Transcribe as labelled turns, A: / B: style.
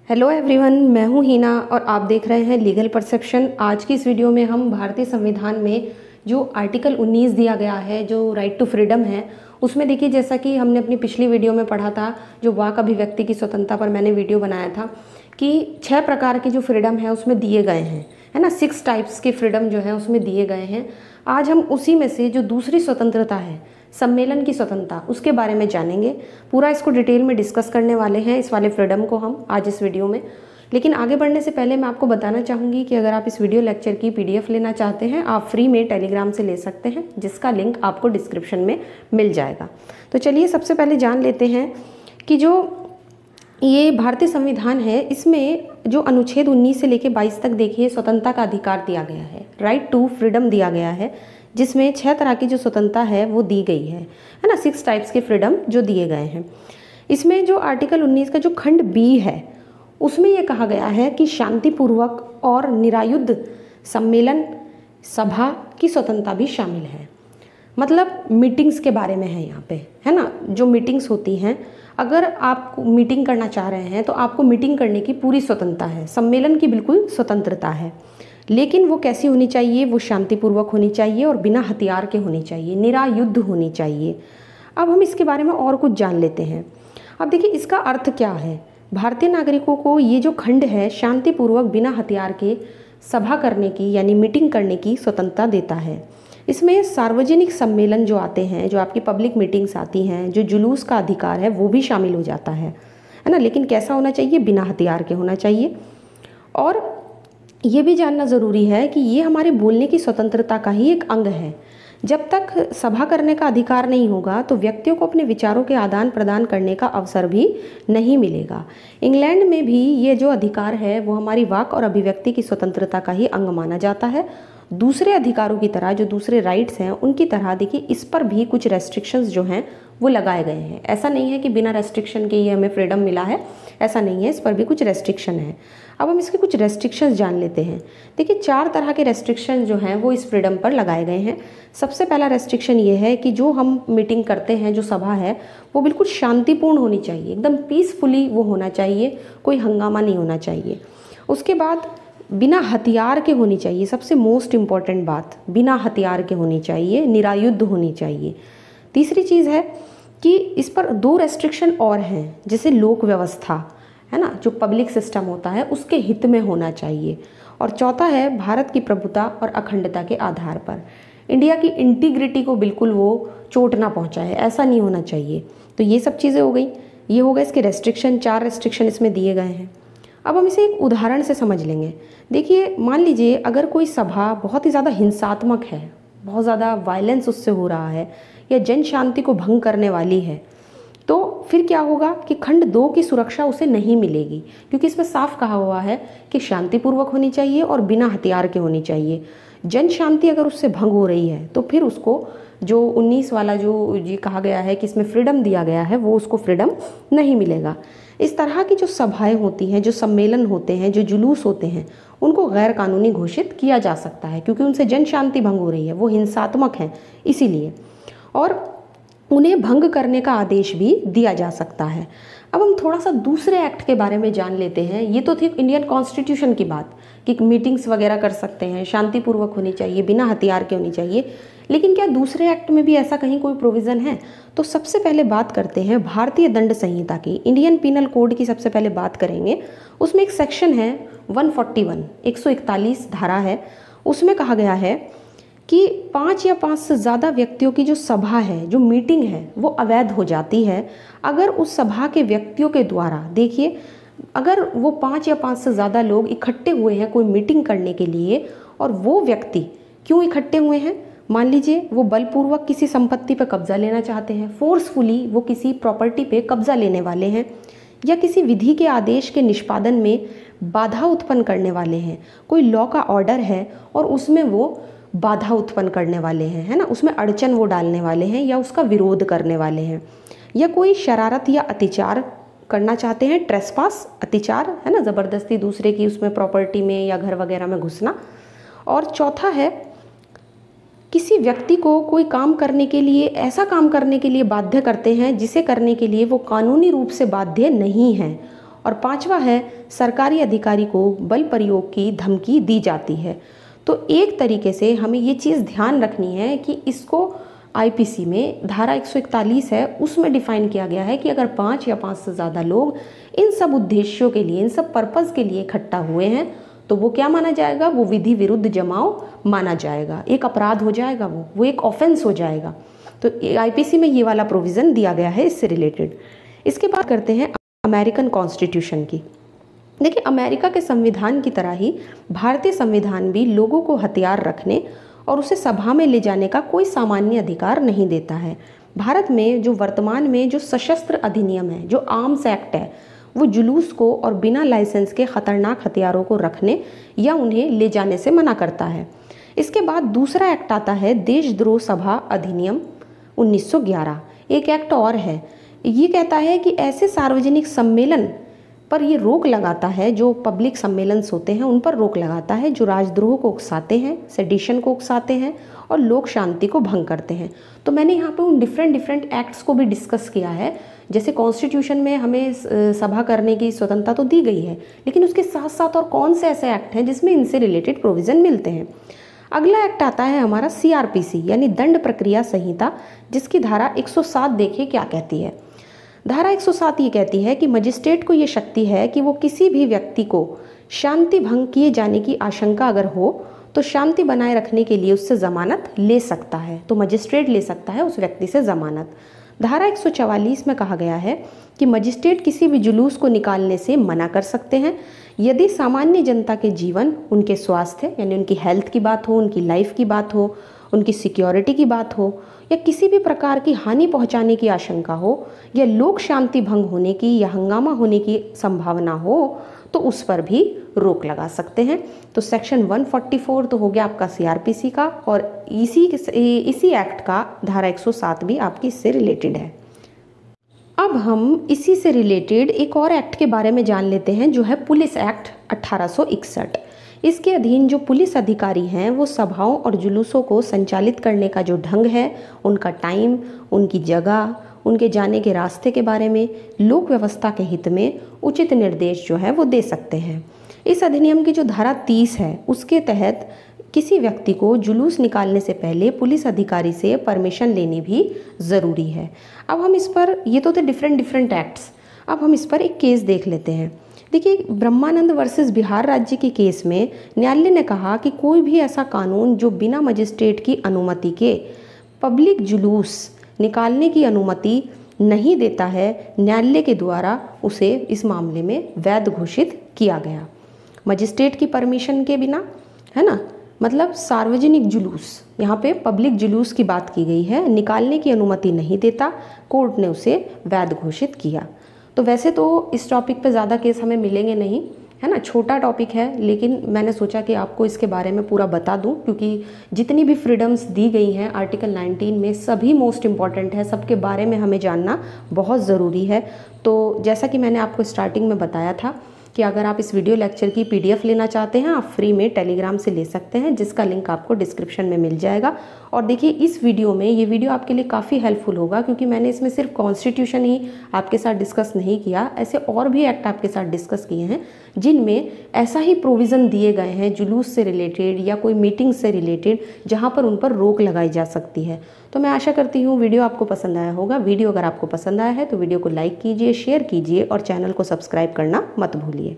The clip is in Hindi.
A: हेलो एवरीवन, मैं हूं हीना और आप देख रहे हैं लीगल परसेप्शन। आज की इस वीडियो में हम भारतीय संविधान में जो आर्टिकल 19 दिया गया है, जो राइट टू फ्रीडम है, उसमें देखिए, जैसा कि हमने अपनी पिछली वीडियो में पढ़ा था, जो वाक अभिव्यक्ति की स्वतंत्रता पर मैंने वीडियो बनाया था, कि 6 प्रकार के जो फ्रीडम है उसमें दिए गए हैं, है ना। 6 टाइप्स के फ्रीडम जो है उसमें दिए गए हैं। आज हम उसी में से जो दूसरी स्वतंत्रता है, सम्मेलन की स्वतंत्रता, उसके बारे में जानेंगे। पूरा इसको डिटेल में डिस्कस करने वाले हैं, इस वाले फ्रीडम को हम आज इस वीडियो में। लेकिन आगे बढ़ने से पहले मैं आपको बताना चाहूँगी कि अगर आप इस वीडियो लेक्चर की PDF लेना चाहते हैं, आप फ्री में टेलीग्राम से ले सकते हैं, जिसका लिंक आपको डिस्क्रिप्शन में मिल जाएगा। तो चलिए सबसे पहले जान लेते हैं कि जो ये भारतीय संविधान है, इसमें जो अनुच्छेद 19 से लेकर 22 तक देखिए स्वतंत्रता का अधिकार दिया गया है, राइट टू फ्रीडम दिया गया है, जिसमें 6 तरह की जो स्वतंत्रता है वो दी गई है ना। 6 टाइप्स के फ्रीडम जो दिए गए हैं। इसमें जो आर्टिकल 19 का जो खंड बी है, उसमें ये कहा गया है कि शांतिपूर्वक और निरायुध सम्मेलन सभा की स्वतंत्रता भी शामिल है। मतलब मीटिंग्स के बारे में है यहाँ पे, है ना। जो मीटिंग्स होती हैं, अगर आप मीटिंग करना चाह रहे हैं तो आपको मीटिंग करने की पूरी स्वतंत्रता है, सम्मेलन की बिल्कुल स्वतंत्रता है। लेकिन वो कैसी होनी चाहिए? वो शांतिपूर्वक होनी चाहिए और बिना हथियार के होनी चाहिए, निरायुद्ध होनी चाहिए। अब हम इसके बारे में और कुछ जान लेते हैं। अब देखिए इसका अर्थ क्या है। भारतीय नागरिकों को ये जो खंड है शांतिपूर्वक बिना हथियार के सभा करने की यानी मीटिंग करने की स्वतंत्रता देता है। इसमें सार्वजनिक सम्मेलन जो आते हैं, जो आपकी पब्लिक मीटिंग्स आती हैं, जो जुलूस का अधिकार है, वो भी शामिल हो जाता है ना। लेकिन कैसा होना चाहिए? बिना हथियार के होना चाहिए। और ये भी जानना ज़रूरी है कि ये हमारे बोलने की स्वतंत्रता का ही एक अंग है। जब तक सभा करने का अधिकार नहीं होगा तो व्यक्तियों को अपने विचारों के आदान प्रदान करने का अवसर भी नहीं मिलेगा। इंग्लैंड में भी ये जो अधिकार है वो हमारी वाक और अभिव्यक्ति की स्वतंत्रता का ही अंग माना जाता है। दूसरे अधिकारों की तरह, जो दूसरे राइट्स हैं उनकी तरह, देखिए इस पर भी कुछ रेस्ट्रिक्शंस जो हैं वो लगाए गए हैं। ऐसा नहीं है कि बिना रेस्ट्रिक्शन के ये हमें फ्रीडम मिला है, ऐसा नहीं है, इस पर भी कुछ रेस्ट्रिक्शन है। अब हम इसके कुछ रेस्ट्रिक्शंस जान लेते हैं। देखिए 4 तरह के रेस्ट्रिक्शन जो हैं वो इस फ्रीडम पर लगाए गए हैं। सबसे पहला रेस्ट्रिक्शन ये है कि जो हम मीटिंग करते हैं, जो सभा है, वो बिल्कुल शांतिपूर्ण होनी चाहिए, एकदम पीसफुली वो होना चाहिए, कोई हंगामा नहीं होना चाहिए। उसके बाद बिना हथियार के होनी चाहिए, सबसे मोस्ट इम्पॉर्टेंट बात, बिना हथियार के होनी चाहिए, निरायुद्ध होनी चाहिए। तीसरी चीज़ है कि इस पर 2 रेस्ट्रिक्शन और हैं, जैसे लोक व्यवस्था, है ना, जो पब्लिक सिस्टम होता है उसके हित में होना चाहिए। और चौथा है भारत की प्रभुता और अखंडता के आधार पर, इंडिया की इंटीग्रिटी को बिल्कुल वो चोट ना पहुंचाए, ऐसा नहीं होना चाहिए। तो ये सब चीज़ें हो गई, ये हो गए इसके रेस्ट्रिक्शन। 4 रेस्ट्रिक्शन इसमें दिए गए हैं। अब हम इसे एक उदाहरण से समझ लेंगे। देखिए मान लीजिए अगर कोई सभा बहुत ही ज़्यादा हिंसात्मक है, बहुत ज़्यादा वायलेंस उससे हो रहा है, या जन शांति को भंग करने वाली है, तो फिर क्या होगा कि खंड 2 की सुरक्षा उसे नहीं मिलेगी, क्योंकि इसमें साफ कहा हुआ है कि शांतिपूर्वक होनी चाहिए और बिना हथियार के होनी चाहिए। जन शांति अगर उससे भंग हो रही है तो फिर उसको जो 19 वाला जो ये कहा गया है कि इसमें फ्रीडम दिया गया है, वो उसको फ्रीडम नहीं मिलेगा। इस तरह की जो सभाएं होती हैं, जो सम्मेलन होते हैं, जो जुलूस होते हैं, उनको गैर कानूनी घोषित किया जा सकता है, क्योंकि उनसे जन शांति भंग हो रही है, वो हिंसात्मक हैं इसीलिए, और उन्हें भंग करने का आदेश भी दिया जा सकता है। अब हम थोड़ा सा दूसरे एक्ट के बारे में जान लेते हैं। ये तो थी इंडियन कॉन्स्टिट्यूशन की बात कि मीटिंग्स वगैरह कर सकते हैं, शांतिपूर्वक होनी चाहिए, बिना हथियार के होनी चाहिए। लेकिन क्या दूसरे एक्ट में भी ऐसा कहीं कोई प्रोविज़न है? तो सबसे पहले बात करते हैं भारतीय दंड संहिता की, इंडियन पीनल कोड की सबसे पहले बात करेंगे। उसमें एक सेक्शन है 141, 141 धारा है। उसमें कहा गया है कि 5 या 5 से ज़्यादा व्यक्तियों की जो सभा है, जो मीटिंग है, वो अवैध हो जाती है अगर उस सभा के व्यक्तियों के द्वारा, देखिए अगर वो 5 या 5 से ज़्यादा लोग इकट्ठे हुए हैं कोई मीटिंग करने के लिए, और वो व्यक्ति क्यों इकट्ठे हुए हैं? मान लीजिए वो बलपूर्वक किसी संपत्ति पर कब्जा लेना चाहते हैं, फोर्सफुली वो किसी प्रॉपर्टी पे कब्जा लेने वाले हैं, या किसी विधि के आदेश के निष्पादन में बाधा उत्पन्न करने वाले हैं, कोई लॉ का ऑर्डर है और उसमें वो बाधा उत्पन्न करने वाले हैं, है ना, उसमें अड़चन वो डालने वाले हैं या उसका विरोध करने वाले हैं, या कोई शरारत या अतिचार करना चाहते हैं, ट्रेसपास, अतिचार, है ना, ज़बरदस्ती दूसरे की उसमें प्रॉपर्टी में या घर वगैरह में घुसना। और चौथा है किसी व्यक्ति को कोई काम करने के लिए, ऐसा काम करने के लिए बाध्य करते हैं जिसे करने के लिए वो कानूनी रूप से बाध्य नहीं है, और 5वां है सरकारी अधिकारी को बल प्रयोग की धमकी दी जाती है। तो एक तरीके से हमें ये चीज़ ध्यान रखनी है कि इसको आईपीसी में धारा 141 है उसमें डिफाइन किया गया है कि अगर 5 या 5 से ज़्यादा लोग इन सब उद्देश्यों के लिए, इन सब पर्पज़ के लिए इकट्ठा हुए हैं तो वो क्या माना जाएगा, वो विधि विरुद्ध जमाव माना जाएगा, एक अपराध हो जाएगा, वो एक ऑफेंस हो जाएगा। तो आईपीसी में ये वाला प्रोविज़न दिया गया है इससे रिलेटेड। इसके बाद करते हैं अमेरिकन कॉन्स्टिट्यूशन की। देखिए, अमेरिका के संविधान की तरह ही भारतीय संविधान भी लोगों को हथियार रखने और उसे सभा में ले जाने का कोई सामान्य अधिकार नहीं देता है। भारत में जो वर्तमान में जो सशस्त्र अधिनियम है, जो आर्म्स एक्ट है, वो जुलूस को और बिना लाइसेंस के खतरनाक हथियारों को रखने या उन्हें ले जाने से मना करता है। इसके बाद दूसरा एक्ट आता है देशद्रोह सभा अधिनियम 1911। एक एक्ट और है, ये कहता है कि ऐसे सार्वजनिक सम्मेलन पर ये रोक लगाता है, जो पब्लिक सम्मेलन होते हैं उन पर रोक लगाता है जो राजद्रोह को उकसाते हैं, सेडिशन को उकसाते हैं और लोक शांति को भंग करते हैं। तो मैंने यहाँ पे उन डिफरेंट एक्ट्स को भी डिस्कस किया है। जैसे कॉन्स्टिट्यूशन में हमें सभा करने की स्वतंत्रता तो दी गई है, लेकिन उसके साथ साथ और कौन से ऐसे एक्ट हैं जिसमें इनसे रिलेटेड प्रोविज़न मिलते हैं। अगला एक्ट आता है हमारा सीआरपीसी यानी दंड प्रक्रिया संहिता, जिसकी धारा 107 देखिए क्या कहती है। धारा 107 ये कहती है कि मजिस्ट्रेट को ये शक्ति है कि वो किसी भी व्यक्ति को शांति भंग किए जाने की आशंका अगर हो तो शांति बनाए रखने के लिए उससे ज़मानत ले सकता है। तो मजिस्ट्रेट ले सकता है उस व्यक्ति से ज़मानत। धारा 144 में कहा गया है कि मजिस्ट्रेट किसी भी जुलूस को निकालने से मना कर सकते हैं यदि सामान्य जनता के जीवन, उनके स्वास्थ्य यानी उनकी हेल्थ की बात हो, उनकी लाइफ की बात हो, उनकी सिक्योरिटी की बात हो या किसी भी प्रकार की हानि पहुंचाने की आशंका हो या लोक शांति भंग होने की या हंगामा होने की संभावना हो तो उस पर भी रोक लगा सकते हैं। तो सेक्शन 144 तो हो गया आपका सीआरपीसी का, और इसी एक्ट का धारा 107 भी आपकी इससे रिलेटेड है। अब हम इसी से रिलेटेड एक और एक्ट के बारे में जान लेते हैं जो है पुलिस एक्ट 1861। इसके अधीन जो पुलिस अधिकारी हैं वो सभाओं और जुलूसों को संचालित करने का जो ढंग है, उनका टाइम, उनकी जगह, उनके जाने के रास्ते के बारे में लोक व्यवस्था के हित में उचित निर्देश जो है वो दे सकते हैं। इस अधिनियम की जो धारा 30 है उसके तहत किसी व्यक्ति को जुलूस निकालने से पहले पुलिस अधिकारी से परमिशन लेनी भी ज़रूरी है। अब हम इस पर, ये तो थे डिफरेंट एक्ट्स, अब हम इस पर एक केस देख लेते हैं। देखिए, ब्रह्मानंद वर्सेस बिहार राज्य के केस में न्यायालय ने कहा कि कोई भी ऐसा कानून जो बिना मजिस्ट्रेट की अनुमति के पब्लिक जुलूस निकालने की अनुमति नहीं देता है, न्यायालय के द्वारा उसे इस मामले में वैध घोषित किया गया। मजिस्ट्रेट की परमिशन के बिना, है ना, मतलब सार्वजनिक जुलूस, यहाँ पे पब्लिक जुलूस की बात की गई है, निकालने की अनुमति नहीं देता, कोर्ट ने उसे वैध घोषित किया। तो वैसे तो इस टॉपिक पे ज़्यादा केस हमें मिलेंगे नहीं, है ना, छोटा टॉपिक है, लेकिन मैंने सोचा कि आपको इसके बारे में पूरा बता दूं क्योंकि जितनी भी फ्रीडम्स दी गई हैं आर्टिकल 19 में सभी मोस्ट इम्पॉर्टेंट है, सबके बारे में हमें जानना बहुत ज़रूरी है। तो जैसा कि मैंने आपको स्टार्टिंग में बताया था कि अगर आप इस वीडियो लेक्चर की PDF लेना चाहते हैं, आप फ्री में टेलीग्राम से ले सकते हैं, जिसका लिंक आपको डिस्क्रिप्शन में मिल जाएगा। और देखिए, इस वीडियो में ये वीडियो आपके लिए काफ़ी हेल्पफुल होगा क्योंकि मैंने इसमें सिर्फ कॉन्स्टिट्यूशन ही आपके साथ डिस्कस नहीं किया, ऐसे और भी एक्ट आपके साथ डिस्कस किए हैं जिनमें ऐसा ही प्रोविज़न दिए गए हैं जुलूस से रिलेटेड या कोई मीटिंग से रिलेटेड जहाँ पर उन पर रोक लगाई जा सकती है। तो मैं आशा करती हूँ वीडियो आपको पसंद आया होगा। वीडियो अगर आपको पसंद आया है तो वीडियो को लाइक कीजिए, शेयर कीजिए और चैनल को सब्सक्राइब करना मत भूलिए।